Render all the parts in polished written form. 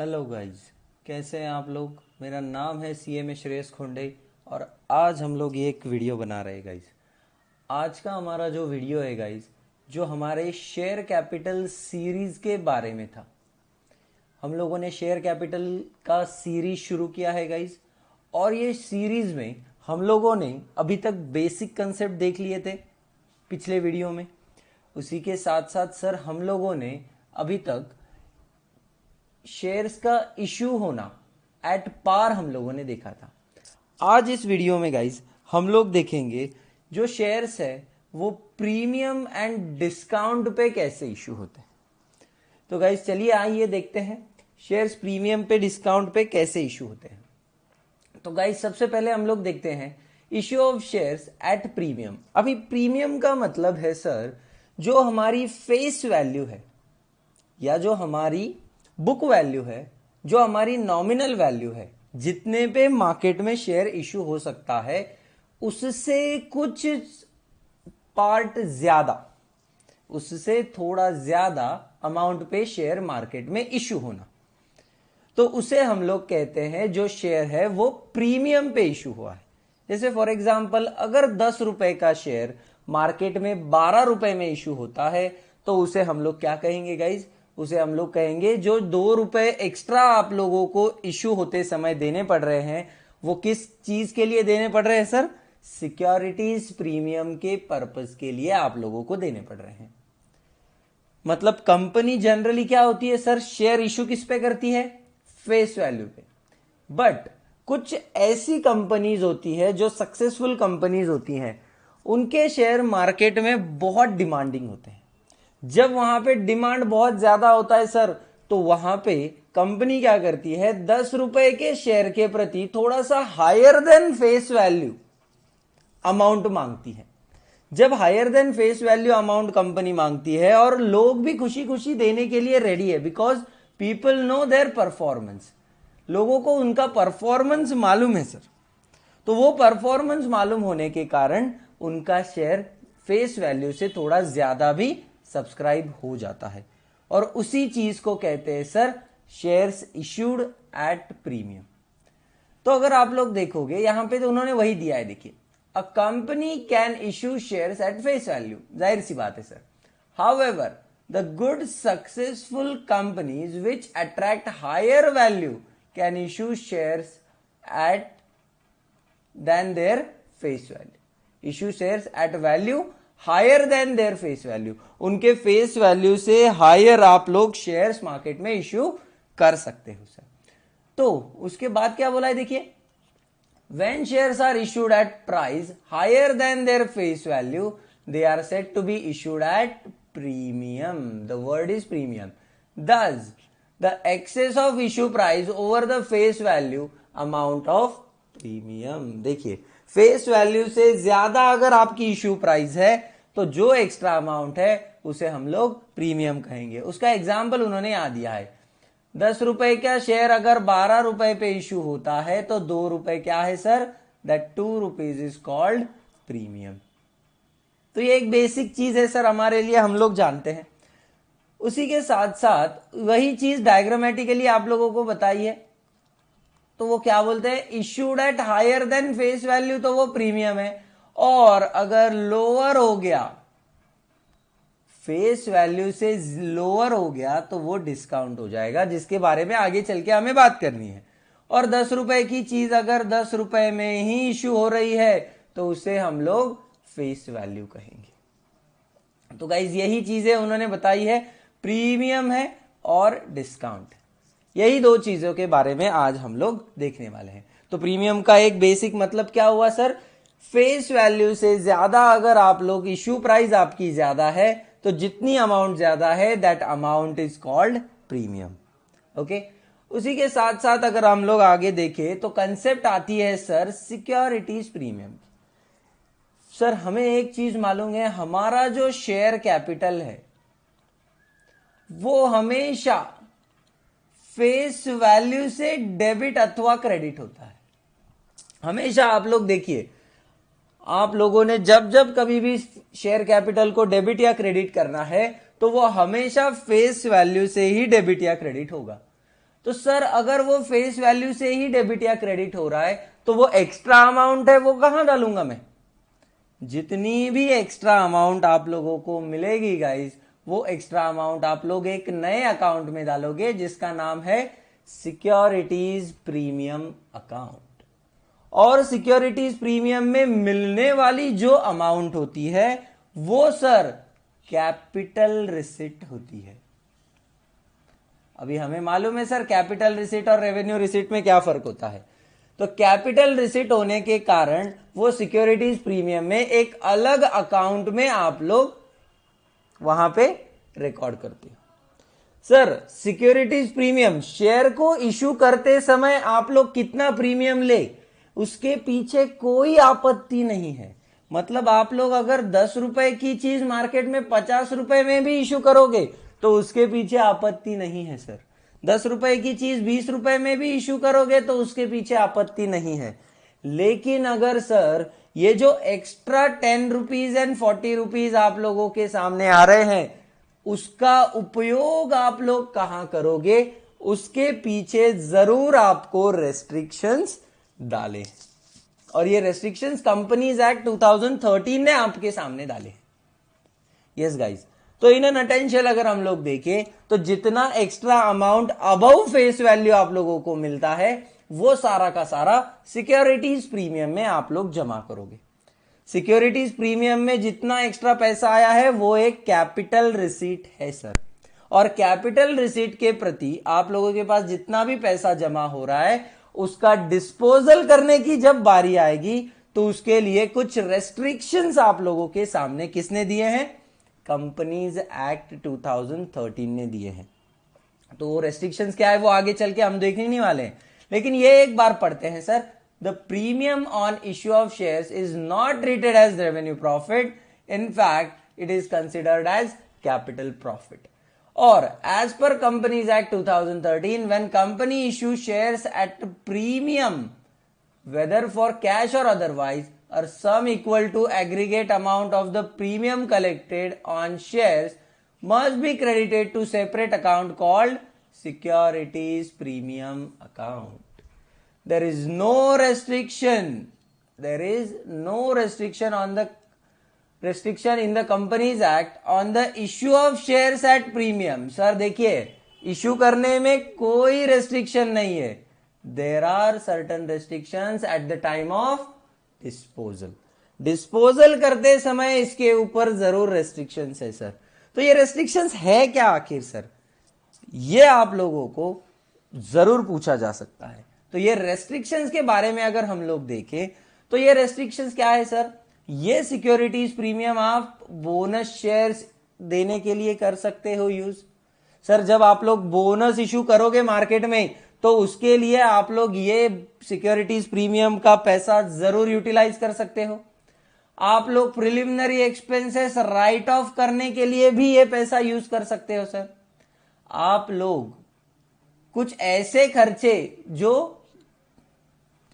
Hello guys, कैसे हैं आप लोग। मेरा नाम है CMA श्रेयस खोंडे और आज हम लोग ये एक वीडियो बना रहे हैं गाइस। आज का हमारा जो वीडियो है गाइस, जो हमारे शेयर कैपिटल सीरीज के बारे में था। हम लोगों ने शेयर कैपिटल का सीरीज शुरू किया है गाइस, और ये सीरीज में हम लोगों ने अभी तक बेसिक कंसेप्ट देख लिए थे पिछले वीडियो में। उसी के साथ साथ सर हम लोगों ने अभी तक शेयर्स का इशू होना एट पार हम लोगों ने देखा था। आज इस वीडियो में गाइस हम लोग देखेंगे जो शेयर्स है वो प्रीमियम एंड डिस्काउंट पे कैसे इशू होते हैं। तो गाइस चलिए आइए देखते हैं शेयर्स प्रीमियम पे डिस्काउंट पे कैसे इशू होते हैं। तो गाइस सबसे पहले हम लोग देखते हैं issue of shares at premium. अभी प्रीमियम का मतलब है सर जो हमारी फेस वैल्यू है या जो हमारी बुक वैल्यू है, जो हमारी नॉमिनल वैल्यू है, जितने पे मार्केट में शेयर इशू हो सकता है उससे कुछ पार्ट ज्यादा, उससे थोड़ा ज्यादा अमाउंट पे शेयर मार्केट में इशू होना, तो उसे हम लोग कहते हैं जो शेयर है वो प्रीमियम पे इशू हुआ है। जैसे फॉर एग्जांपल अगर 10 रुपए का शेयर मार्केट में 12 रुपए में इशू होता है तो उसे हम लोग क्या कहेंगे गाइज, उसे हम लोग कहेंगे जो 2 रुपए एक्स्ट्रा आप लोगों को इशू होते समय देने पड़ रहे हैं वो किस चीज के लिए देने पड़ रहे हैं सर, सिक्योरिटीज प्रीमियम के पर्पस के लिए आप लोगों को देने पड़ रहे हैं। मतलब कंपनी जनरली क्या होती है सर, शेयर इशू किस पे करती है, फेस वैल्यू पे। बट कुछ ऐसी कंपनीज होती है जो सक्सेसफुल कंपनीज होती हैं, उनके शेयर मार्केट में बहुत डिमांडिंग होते हैं। जब वहां पे डिमांड बहुत ज्यादा होता है सर तो वहां पे कंपनी क्या करती है, 10 रुपए के शेयर के प्रति थोड़ा सा higher than face value amount मांगती है। जब higher than face value amount company मांगती है और लोग भी खुशी खुशी देने के लिए रेडी है, because people know their performance, लोगों को उनका परफॉर्मेंस मालूम है सर, तो वो परफॉर्मेंस मालूम होने के कारण उनका शेयर फेस वैल्यू से थोड़ा ज्यादा भी सब्सक्राइब हो जाता है, और उसी चीज को कहते हैं sir shares issued at premium. तो अगर आप लोग देखोगे यहां पे तो उन्होंने वही दिया है, देखिए a company can issue shares at face value, जाहिर सी बात है sir. However the good successful companies which attract higher value can issue shares at than their face value, issue shares at value higher than their face value, उनके face value से higher आप लोग shares market में issue कर सकते हो sir. तो उसके बाद क्या बोला है, देखिए when shares are issued at price higher than their face value they are said to be issued at premium, the word is premium. Thus the excess of issue price over the face value amount of premium, देखिए face value से ज्यादा अगर आपकी issue price है तो जो extra amount है उसे हम लोग प्रीमियम कहेंगे। उसका एग्जाम्पल उन्होंने यहां दिया है, 10 रुपए का शेयर अगर 12 रुपए पे इश्यू होता है तो 2 रुपए क्या है sir, that 2 rupees is called premium. तो ये एक बेसिक चीज है सर हमारे लिए, हम लोग जानते हैं। उसी के साथ साथ वही चीज डायग्रामेटिकली आप लोगों को बताइए, तो वो क्या बोलते हैं, issued at higher than face value तो वो प्रीमियम है, और अगर लोअर हो गया, फेस वैल्यू से लोअर हो गया तो वो डिस्काउंट हो जाएगा, जिसके बारे में आगे चल के हमें बात करनी है। और 10 रुपए की चीज अगर 10 रुपए में ही इश्यू हो रही है तो उसे हम लोग फेस वैल्यू कहेंगे। तो गाइज यही चीजें उन्होंने बताई है, प्रीमियम है और डिस्काउंट, यही दो चीजों के बारे में आज हम लोग देखने वाले हैं। तो प्रीमियम का एक बेसिक मतलब क्या हुआ सर, फेस वैल्यू से ज्यादा अगर आप लोग इश्यू प्राइस आपकी ज्यादा है तो जितनी अमाउंट ज्यादा है that amount is called premium. Okay, उसी के साथ साथ अगर हम लोग आगे देखें तो कंसेप्ट आती है सर सिक्योरिटीज प्रीमियम। सर हमें एक चीज मालूम है, हमारा जो शेयर कैपिटल है वो हमेशा फेस वैल्यू से डेबिट अथवा क्रेडिट होता है। हमेशा आप लोग देखिए, आप लोगों ने जब जब कभी भी शेयर कैपिटल को डेबिट या क्रेडिट करना है तो वो हमेशा फेस वैल्यू से ही डेबिट या क्रेडिट होगा। तो सर अगर वो फेस वैल्यू से ही डेबिट या क्रेडिट हो रहा है तो वो एक्स्ट्रा अमाउंट है वो कहां डालूंगा मैं? जितनी भी एक्स्ट्रा अमाउंट आप लोगों को मिलेगी गाइस, वो एक्स्ट्रा अमाउंट आप लोग एक नए अकाउंट में डालोगे जिसका नाम है सिक्योरिटीज प्रीमियम अकाउंट। और सिक्योरिटीज प्रीमियम में मिलने वाली जो अमाउंट होती है वो सर कैपिटल रिसिट होती है। अभी हमें मालूम है सर कैपिटल रिसिट और रेवेन्यू रिसिट में क्या फर्क होता है। तो कैपिटल रिसिट होने के कारण वो सिक्योरिटीज प्रीमियम में एक अलग अकाउंट में आप लोग वहां पे रिकॉर्ड करते हो। सर सिक्योरिटीज प्रीमियम शेयर को इशू करते समय आप लोग कितना प्रीमियम ले उसके पीछे कोई आपत्ति नहीं है। मतलब आप लोग अगर 10 रुपए की चीज मार्केट में 50 रुपए में भी इशू करोगे तो उसके पीछे आपत्ति नहीं है सर। 10 रुपए की चीज 20 रुपए में भी इशू करोगे तो उसके पीछे आपत्ति नहीं है। लेकिन अगर सर ये जो एक्स्ट्रा 10 रुपीज एंड 40 रुपीज आप लोगों के सामने आ रहे हैं उसका उपयोग आप लोग कहां करोगे, उसके पीछे जरूर आपको रेस्ट्रिक्शंस डाले। और ये रेस्ट्रिक्शंस कंपनीज एक्ट 2013 ने आपके सामने डाले। यस गाइस, तो इन नटेंशियल अगर हम लोग देखें तो जितना extra amount above face value आप लोगों को मिलता है वो सारा का सारा सिक्योरिटीज प्रीमियम में आप लोग जमा करोगे। सिक्योरिटीज प्रीमियम में जितना एक्स्ट्रा पैसा आया है वो एक कैपिटल रिसीट है सर। और कैपिटल रिसीट के प्रति आप लोगों के पास जितना भी पैसा जमा हो रहा है उसका डिस्पोजल करने की जब बारी आएगी तो उसके लिए कुछ रेस्ट्रिक्शंस आप लोगों के सामने किसने दिए हैं? कंपनीज एक्ट 2013 ने दिए हैं। तो वो रेस्ट्रिक्शंस क्या है वो आगे चल के हम देखने नहीं वाले हैं, लेकिन ये एक बार पढ़ते हैं sir. The premium on issue of shares is not treated as revenue profit, in fact it is considered as capital profit. Or as per Companies Act 2013, when company issues shares at premium, whether for cash or otherwise, or sum equal to aggregate amount of the premium collected on shares must be credited to separate account called securities premium account. There is no restriction. There is no restriction on the restriction in the Companies Act on the issue of shares at premium. Sir देखिए issue करने में कोई restriction नहीं है। There are certain restrictions at the time of disposal. Disposal करते समय इसके ऊपर जरूर रेस्ट्रिक्शंस है सर। तो ये रेस्ट्रिक्शंस है क्या आखिर सर, ये आप लोगों को जरूर पूछा जा सकता है। तो ये रेस्ट्रिक्शंस के बारे में अगर हम लोग देखें तो ये रेस्ट्रिक्शंस क्या है सर? ये सिक्योरिटीज प्रीमियम आप बोनस शेयर्स देने के लिए कर सकते हो यूज। सर जब आप लोग बोनस इशू करोगे मार्केट में तो उसके लिए आप लोग ये सिक्योरिटीज प्रीमियम का पैसा जरूर यूटिलाइज कर सकते हो। आप लोग प्रिलिमिनरी एक्सपेंसेस राइट ऑफ करने के लिए भी ये पैसा यूज कर सकते हो सर। आप लोग कुछ ऐसे खर्चे जो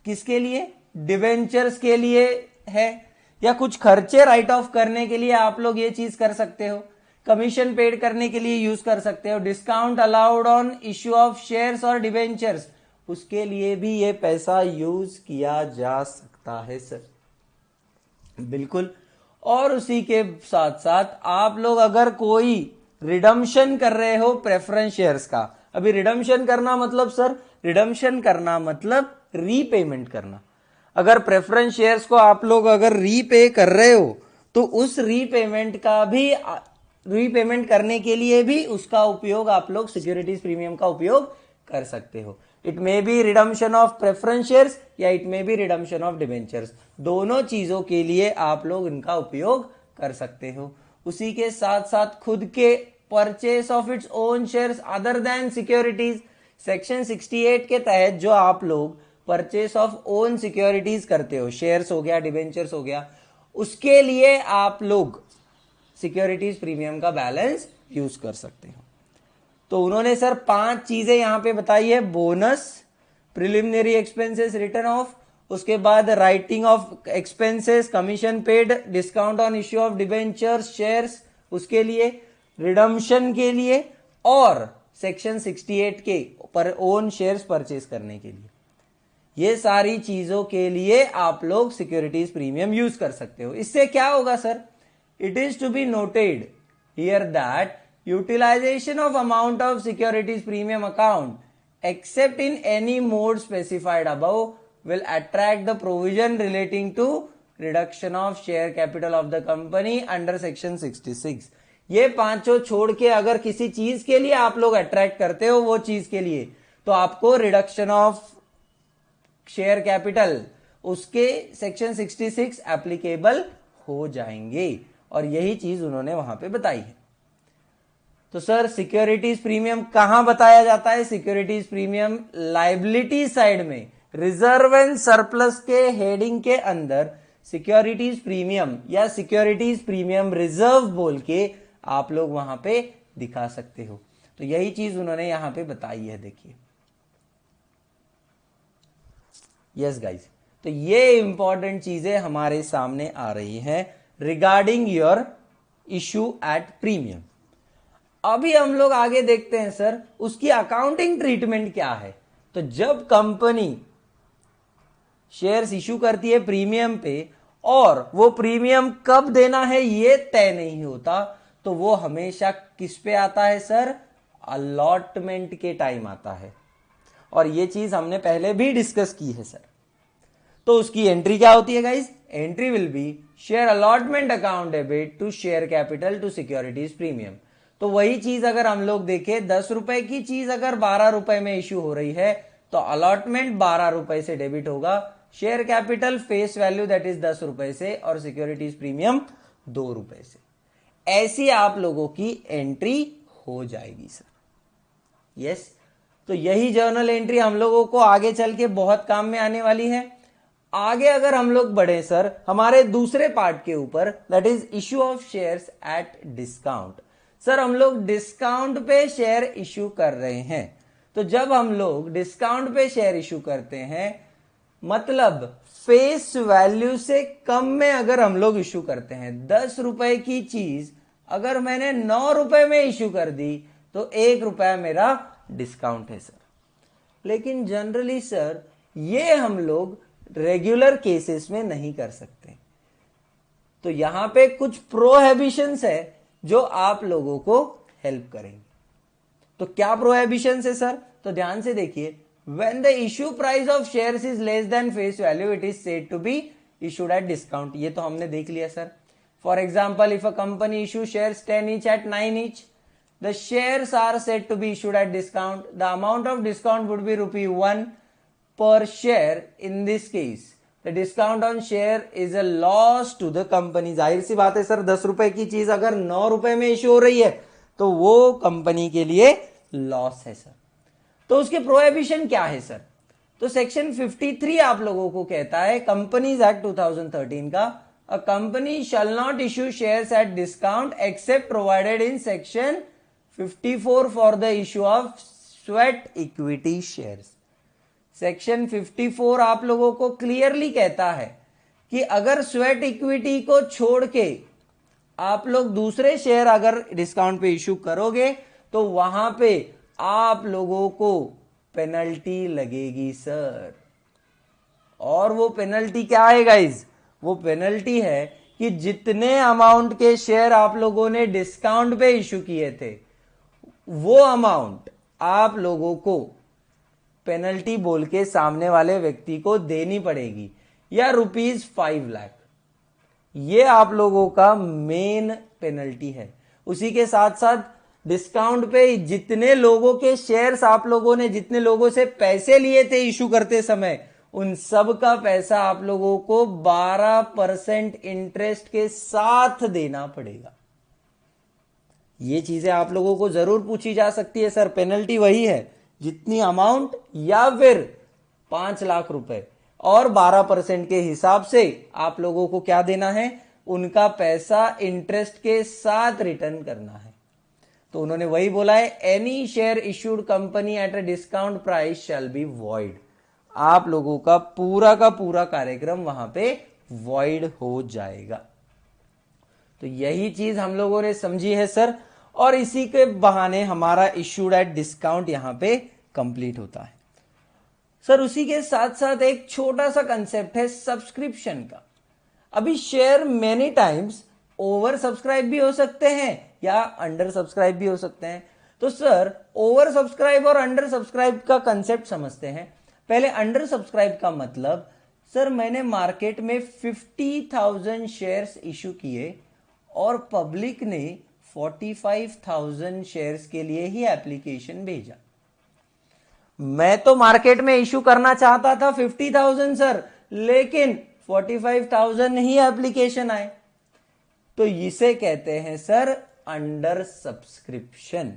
किसके लिए, डिवेंचर्स के लिए है, या कुछ खर्चे राइट ऑफ करने के लिए आप लोग ये चीज कर सकते हो। कमीशन पेड करने के लिए यूज कर सकते हो। Discount allowed on issue of shares और डिवेंचर्स, उसके लिए भी ये पैसा यूज किया जा सकता है सर। बिल्कुल। और उसी के साथ साथ आप लोग अगर कोई रिडम्पशन कर रहे हो प्रेफरेंस शेयर्स का, अभी रिडम्पशन करना मतलब सर, रिडम्पशन करना मतलब रीपेमेंट करना। अगर प्रेफरेंस शेयर्स को आप लोग अगर रीपे कर रहे हो तो उस रीपेमेंट का भी, रीपेमेंट करने के लिए भी उसका उपयोग आप लोग सिक्योरिटीज प्रीमियम का उपयोग कर सकते हो। It may be redemption of preference shares या it may be redemption of debentures, दोनों चीजों के लिए आप लोग इनका उपयोग कर सकते हो। उसी के साथ साथ खुद के purchase of its own shares other than securities, section 68 के तहत जो आप लोग परचेस ऑफ ओन सिक्योरिटीज करते हो, शेयर्स हो गया, डिबेंचर्स हो गया, उसके लिए आप लोग सिक्योरिटीज प्रीमियम का बैलेंस यूज कर सकते हो। तो उन्होंने सर 5 चीजें यहां पे बताई है। Bonus, preliminary expenses return of, उसके बाद writing of expenses, commission paid, discount on issue of debentures, shares उसके लिए, रिडम्पशन के लिए, और सेक्शन 68 के पर ओन शेयर्स परचेज करने के लिए। ये सारी चीजों के लिए आप लोग सिक्योरिटीज प्रीमियम यूज कर सकते हो। इससे क्या होगा sir, it is to be noted here that utilization of amount of securities premium account except in any mode specified above will attract the provision relating to reduction of share capital of the company under section 66। ये पांचों छोड़ के अगर किसी चीज के लिए आप लोग अट्रैक्ट करते हो वो चीज के लिए, तो आपको रिडक्शन ऑफ शेयर कैपिटल उसके सेक्शन 66 एप्लीकेबल हो जाएंगे। और यही चीज उन्होंने वहां पे बताई है। तो सर सिक्योरिटीज प्रीमियम कहां बताया जाता है? सिक्योरिटीज प्रीमियम लायबिलिटी साइड में रिजर्व एंड सरप्लस के हेडिंग के अंदर सिक्योरिटीज प्रीमियम या सिक्योरिटीज प्रीमियम रिजर्व बोल के आप लोग वहां पे दिखा सकते हो। तो यही चीज उन्होंने यहां पे बताई है, देखिए। यस गाइस, तो ये इंपॉर्टेंट चीजें हमारे सामने आ रही हैं regarding your issue at premium. अभी हम लोग आगे देखते हैं सर उसकी अकाउंटिंग ट्रीटमेंट क्या है। तो जब कंपनी शेयर्स इशू करती है प्रीमियम पे और वो प्रीमियम कब देना है ये तय नहीं होता, तो वो हमेशा किस पे आता है सर? अलॉटमेंट के टाइम आता है। और ये चीज हमने पहले भी डिस्कस की है सर। तो उसकी एंट्री क्या होती है guys? Entry will be share allotment account debit to share capital to securities premium. तो वही चीज अगर हम लोग देखें, 10 रुपए की चीज अगर 12 रुपए में इश्यू हो रही है तो अलॉटमेंट 12 रुपए से डेबिट होगा, share capital face value that is 10 रुपए से और सिक्योरिटीज प्रीमियम 2 रुपए से। ऐसी आप लोगों की एंट्री हो जाएगी सर। यस, तो यही जर्नल एंट्री हम लोगों को आगे चल के बहुत काम में आने वाली है। आगे अगर हम लोग बढ़े सर हमारे दूसरे पार्ट के ऊपर, that is issue of shares at discount. Sir हम लोग डिस्काउंट पे शेयर इशू कर रहे हैं। तो जब हम लोग डिस्काउंट पे शेयर इशू करते हैं, मतलब फेस वैल्यू से कम में अगर हम लोग इशू करते हैं, 10 रुपए की चीज अगर मैंने 9 रुपए में इशू कर दी तो 1 रुपया मेरा डिस्काउंट है सर। लेकिन जनरली सर ये हम लोग रेगुलर केसेस में नहीं कर सकते। तो यहां पे कुछ प्रोहिबिशंस है जो आप लोगों को हेल्प करेंगे। तो क्या प्रोहिबिशंस है सर? तो ध्यान से देखिए, when the issue price of shares is less than face value it is said to be issued at discount. ये तो हमने देख लिया sir. For example, if a company issue shares 10 each at 9 each, the shares are said to be issued at discount. The amount of discount would be ₹1 per share. In this case the discount on share is a loss to the company। जाहिर सी बात है sir, 10 रुपए की चीज अगर 9 रुपए में इशू हो रही है तो वो कंपनी के लिए लॉस है सर। तो उसके प्रोहिबिशन क्या है सर? तो सेक्शन 53 आप लोगों को कहता है कंपनीज एक्ट 2013 का, a company shall not issue shares at discount except provided in section 54 for the issue of sweat equity shares. Section 54 आप लोगों को क्लियरली कहता है कि अगर स्वेट इक्विटी को छोड़ के आप लोग दूसरे शेयर अगर डिस्काउंट पे इशू करोगे तो वहां पे आप लोगों को पेनल्टी लगेगी सर। और वो पेनल्टी क्या है गाइज? वो पेनल्टी है कि जितने अमाउंट के शेयर आप लोगों ने डिस्काउंट पे इशू किए थे वो अमाउंट आप लोगों को पेनल्टी बोल के सामने वाले व्यक्ति को देनी पड़ेगी, या ₹5 लाख। ये आप लोगों का मेन पेनल्टी है। उसी के साथ साथ डिस्काउंट पे जितने लोगों के शेयर्स आप लोगों ने, जितने लोगों से पैसे लिए थे इशू करते समय, उन सब का पैसा आप लोगों को 12% इंटरेस्ट के साथ देना पड़ेगा। ये चीजें आप लोगों को जरूर पूछी जा सकती है सर। पेनल्टी वही है जितनी अमाउंट या फिर 5 लाख रुपए, और 12% के हिसाब से आप लोगों को क्या देना है? उनका पैसा इंटरेस्ट के साथ रिटर्न करना है। तो उन्होंने वही बोला है, any share issued company at a discount price shall be void. आप लोगों का पूरा कार्यक्रम वहां पे वॉइड हो जाएगा। तो यही चीज हम लोगों ने समझी है सर। और इसी के बहाने हमारा इश्यूड एट डिस्काउंट यहां पे कंप्लीट होता है। सर उसी के साथ साथ एक छोटा सा कंसेप्ट है सब्सक्रिप्शन का। अभी share many times over subscribe भी हो सकते हैं या अंडर सब्सक्राइब भी हो सकते हैं। तो सर ओवर सब्सक्राइब और अंडर सब्सक्राइब का कंसेप्ट समझते हैं। पहले अंडर सब्सक्राइब का मतलब, सर मैंने मार्केट में 50,000 शेयर्स इशू किए और पब्लिक ने 45,000 शेयर्स के लिए ही एप्लीकेशन भेजा। मैं तो मार्केट में इशू करना चाहता था 50,000 सर, लेकिन 45,000 ही एप्लीकेशन आए, तो इसे कहते हैं सर अंडर सब्सक्रिप्शन।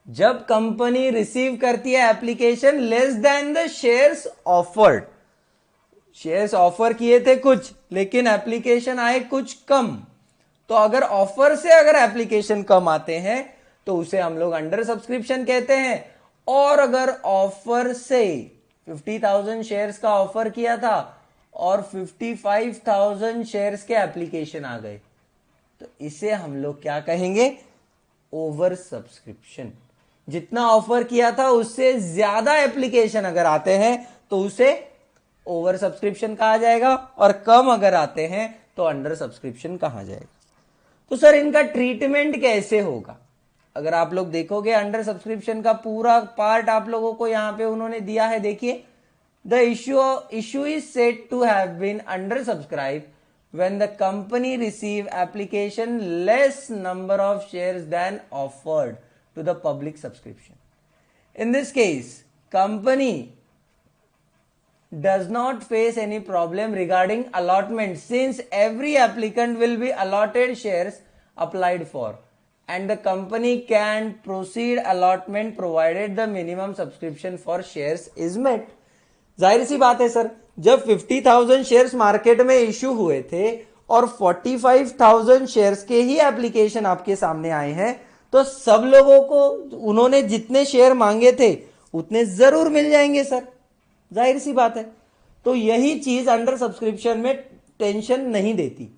जब कंपनी रिसीव करती है application less than the shares offered, shares offer किए थे कुछ लेकिन एप्लीकेशन आए कुछ कम, तो अगर ऑफर से अगर एप्लीकेशन कम आते हैं तो उसे हम लोग अंडर सब्सक्रिप्शन कहते हैं। और अगर ऑफर से 50,000 शेयर्स का ऑफर किया था और 55,000 शेयर्स के एप्लीकेशन आ गए, तो इसे हम लोग क्या कहेंगे, ओवर सब्सक्रिप्शन। जितना ऑफर किया था उससे ज्यादा एप्लीकेशन अगर आते हैं तो उसे ओवर सब्सक्रिप्शन कहा जाएगा, और कम अगर आते हैं तो अंडर सब्सक्रिप्शन कहा जाएगा। तो सर इनका ट्रीटमेंट कैसे होगा? अगर आप लोग देखोगे अंडर सब्सक्रिप्शन का पूरा पार्ट आप लोगों को यहां पे उन्होंने दिया है, देखिए, the issue is said to have been under subscribe when the company receive application less number of shares than offered to the public subscription. In this case, company does not face any problem regarding allotment since every applicant will be allotted shares applied for, and the company can proceed allotment provided the minimum subscription for shares is met. जाहिर सी बात है sir, जब 50,000 shares market में issue हुए थे और 45,000 shares के ही एप्लीकेशन आपके सामने आए हैं, तो सब लोगों को उन्होंने जितने शेयर मांगे थे उतने जरूर मिल जाएंगे सर, जाहिर सी बात है। तो यही चीज अंडर सब्सक्रिप्शन में टेंशन नहीं देती।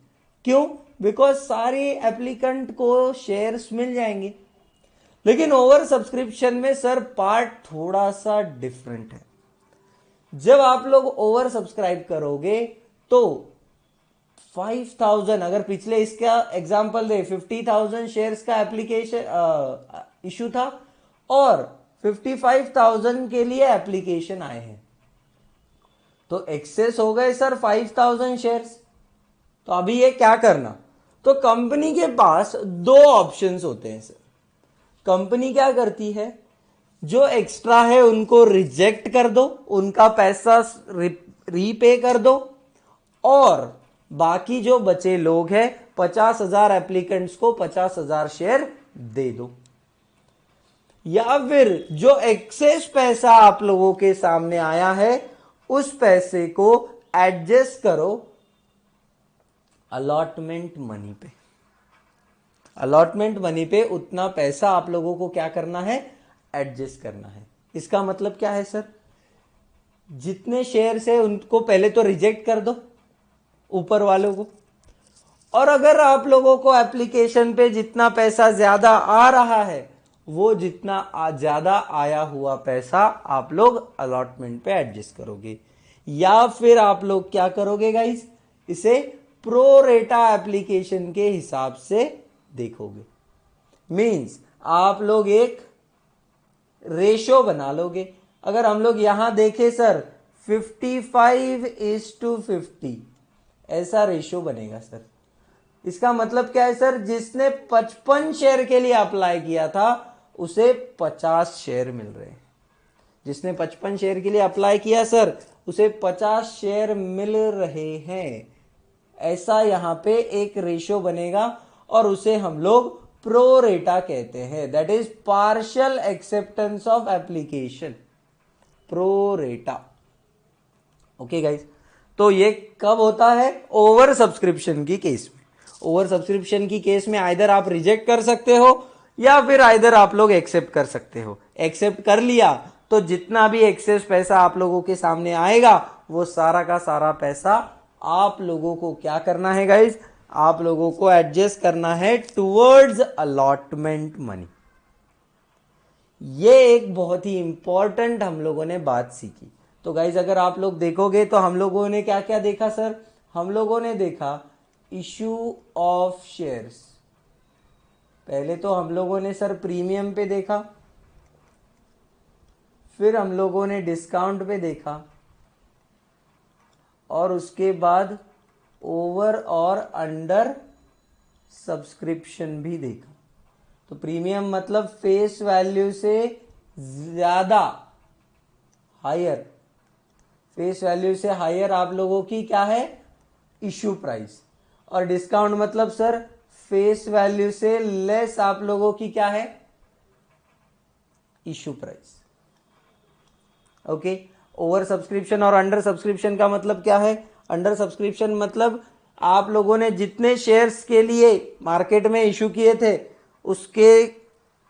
क्यों? बिकॉज सारे एप्लीकेंट को शेयर्स मिल जाएंगे। लेकिन ओवर सब्सक्रिप्शन में सर पार्ट थोड़ा सा डिफरेंट है। जब आप लोग ओवर सब्सक्राइब करोगे तो 5,000, अगर पिछले इसका एग्जांपल दे, 50,000 शेयर्स का एप्लीकेशन इशू था और 55,000 के लिए एप्लीकेशन आए हैं, तो एक्सेस हो गए सर 5,000 शेयर्स। तो अभी ये क्या करना, तो कंपनी के पास दो ऑप्शंस होते हैं सर। कंपनी क्या करती है, जो एक्स्ट्रा है उनको रिजेक्ट कर दो, उनका पैसा रीपे कर दो, और बाकी जो बचे लोग हैं 50,000 एप्लीकेंट्स को 50,000 शेयर दे दो। या फिर जो एक्सेस पैसा आप लोगों के सामने आया है उस पैसे को एडजस्ट करो अलॉटमेंट मनी पे। अलॉटमेंट मनी पे उतना पैसा आप लोगों को क्या करना है, एडजस्ट करना है। इसका मतलब क्या है सर, जितने शेयर्स है उनको पहले तो रिजेक्ट कर दो ऊपर वालों को, और अगर आप लोगों को एप्लीकेशन पे जितना पैसा ज्यादा आ रहा है वो जितना ज्यादा आया हुआ पैसा आप लोग अलॉटमेंट पे एडजस्ट करोगे। या फिर आप लोग क्या करोगे गाइस, इसे प्रो रेटा एप्लीकेशन के हिसाब से देखोगे। मींस आप लोग एक रेशो बना लोगे। अगर हम लोग यहां देखें सर 55:50 ऐसा रेशो बनेगा सर। इसका मतलब क्या है सर, जिसने 55 शेयर के लिए अप्लाई किया था उसे 50 शेयर मिल रहे हैं। जिसने 55 शेयर के लिए अप्लाई किया सर उसे 50 शेयर मिल रहे हैं। ऐसा यहां पे एक रेशो बनेगा और उसे हम लोग प्रो रेटा कहते हैं, that is partial acceptance of application, pro रेटा। ओके गाइस, तो ये कब होता है, ओवर सब्सक्रिप्शन की केस में। ओवर सब्सक्रिप्शन की केस में आइदर आप रिजेक्ट कर सकते हो या फिर आइदर आप लोग एक्सेप्ट कर सकते हो। एक्सेप्ट कर लिया तो जितना भी एक्सेस पैसा आप लोगों के सामने आएगा वो सारा का सारा पैसा आप लोगों को क्या करना है गाइस, आप लोगों को एडजस्ट करना है टुवर्ड्स अलॉटमेंट मनी। ये एक बहुत ही इंपॉर्टेंट हम लोगों ने बात सीखी। तो गाइज अगर आप लोग देखोगे तो हम लोगों ने क्या क्या देखा सर? हम लोगों ने देखा इशू ऑफ शेयर्स। पहले तो हम लोगों ने सर प्रीमियम पे देखा, फिर हम लोगों ने डिस्काउंट पे देखा, और उसके बाद ओवर और अंडर सब्सक्रिप्शन भी देखा। तो प्रीमियम मतलब फेस वैल्यू से ज्यादा, हायर, फेस वैल्यू से हायर आप लोगों की क्या है? Issue price. और डिस्काउंट मतलब सर फेस वैल्यू से लेस आप लोगों की क्या है? Issue price. Okay. Over subscription और अंडर सब्सक्रिप्शन का मतलब क्या है? अंडर सब्सक्रिप्शन मतलब आप लोगों ने जितने शेयर्स के लिए मार्केट में इशू किए थे उसके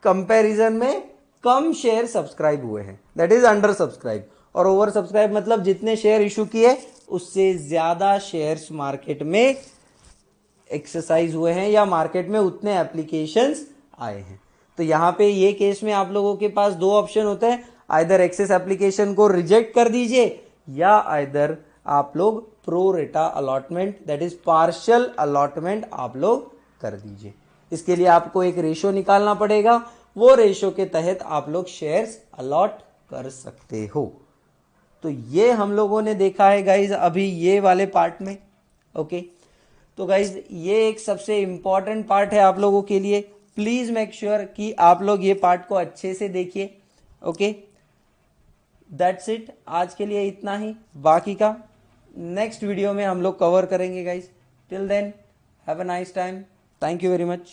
कंपैरिजन में कम शेयर सब्सक्राइब हुए हैं, दैट इज अंडर सब्सक्राइब। और ओवर सब्सक्राइब मतलब जितने शेयर इशू किए उससे ज्यादा शेयर्स मार्केट में एक्सरसाइज हुए हैं या मार्केट में उतने एप्लीकेशंस आए हैं। तो यहां पे ये केस में आप लोगों के पास दो ऑप्शन होते हैं, आइदर एक्सेस एप्लीकेशन को रिजेक्ट कर दीजिए या आइदर आप लोग प्रो रेटा allotment that is partial allotment आप लोग कर दीजिए। इसके लिए आपको एक रेशो निकालना पड़ेगा, वो रेशो के तहत आप लोग शेयर्स अलॉट कर सकते हो। तो ये हम लोगों ने देखा है गाइज अभी ये वाले पार्ट में। ओके। तो गाइज ये एक सबसे इंपॉर्टेंट पार्ट है आप लोगों के लिए। प्लीज मेक श्योर कि आप लोग ये पार्ट को अच्छे से देखिए। Okay, that's it. आज के लिए इतना ही, बाकी का नेक्स्ट वीडियो में हम लोग कवर करेंगे guys. Till then have a nice time, thank you very much.